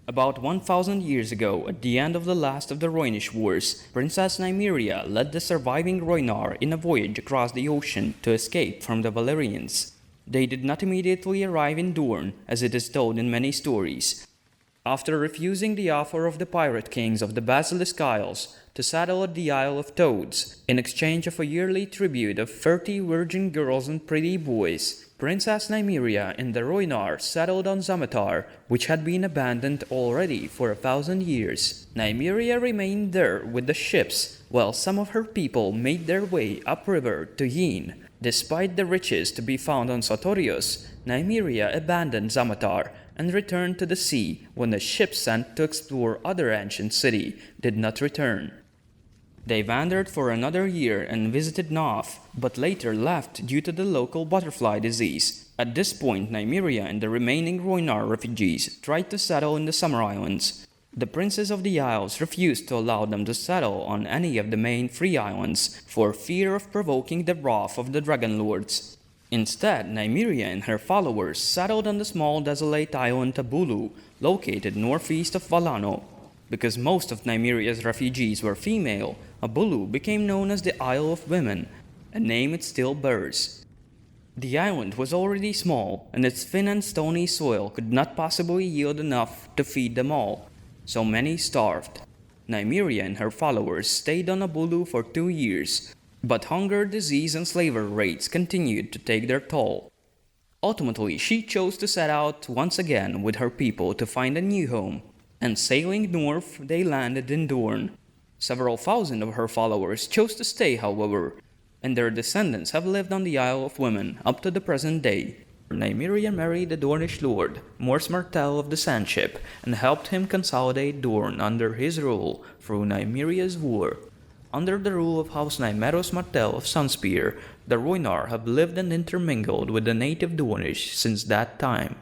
About 1,000 years ago, at the end of the last of the Rhoynish wars, Princess Nymeria led the surviving Rhoynar in a voyage across the ocean to escape from the Valyrians. They did not immediately arrive in Dorne, as it is told in many stories. After refusing the offer of the pirate kings of the Basilisk Isles to settle at the Isle of Toads in exchange of a yearly tribute of 30 virgin girls and pretty boys, Princess Nymeria and the Rhoynar settled on Zamatar, which had been abandoned already for 1,000 years. Nymeria remained there with the ships, while some of her people made their way upriver to Yin. Despite the riches to be found on Sartorius, Nymeria abandoned Zamatar and returned to the sea when the ships sent to explore other ancient city did not return. They wandered for another year and visited Nov, but later left due to the local butterfly disease. At this point, Nymeria and the remaining Rhoynar refugees tried to settle in the Summer Islands. The princes of the isles refused to allow them to settle on any of the main free islands for fear of provoking the wrath of the Dragon Lords. Instead, Nymeria and her followers settled on the small desolate island Tabulu, located northeast of Valano. Because most of Nymeria's refugees were female, Abulu became known as the Isle of Women, a name it still bears. The island was already small, and its thin and stony soil could not possibly yield enough to feed them all, so many starved. Nymeria and her followers stayed on Abulu for 2 years, but hunger, disease, and slavery rates continued to take their toll. Ultimately, she chose to set out once again with her people to find a new home, and sailing north, they landed in Dorne. Several thousand of her followers chose to stay, however, and their descendants have lived on the Isle of Women up to the present day. Nymeria married the Dornish lord, Mors Martell of the Sandship, and helped him consolidate Dorne under his rule through Nymeria's War. Under the rule of House Nymeros Martell of Sunspear, the Rhoynar have lived and intermingled with the native Dornish since that time.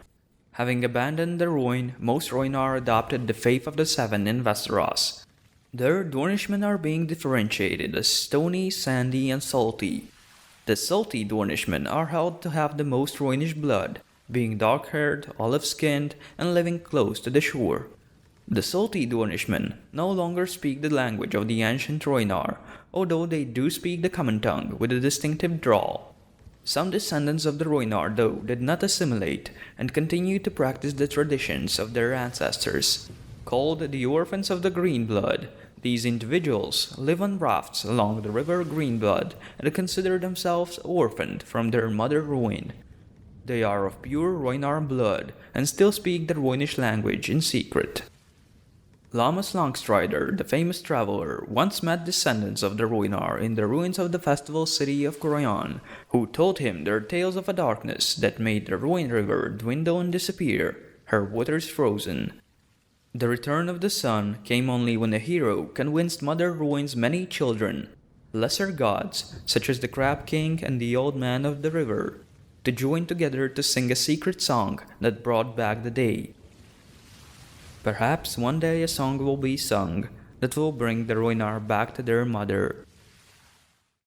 Having abandoned the Rhoyne, most Rhoynar adopted the faith of the Seven in Westeros. Their Dornishmen are being differentiated as stony, sandy, and salty. The salty Dornishmen are held to have the most Rhoynish blood, being dark-haired, olive-skinned, and living close to the shore. The salty Dornishmen no longer speak the language of the ancient Rhoynar, although they do speak the common tongue with a distinctive drawl. Some descendants of the Rhoynar, though, did not assimilate and continued to practice the traditions of their ancestors. Called the Orphans of the Green Blood, these individuals live on rafts along the river Greenblood and consider themselves orphaned from their mother Rhoyne. They are of pure Rhoynar blood and still speak the Rhoynish language in secret. Lammas Longstrider, the famous traveler, once met descendants of the Rhoynar in the ruins of the festival city of Coroyan, who told him their tales of a darkness that made the Rhoyne River dwindle and disappear, her waters frozen. The return of the sun came only when a hero convinced Mother Rhoyne's many children, lesser gods such as the Crab King and the Old Man of the River, to join together to sing a secret song that brought back the day. Perhaps one day a song will be sung that will bring the Rhoynar back to their mother.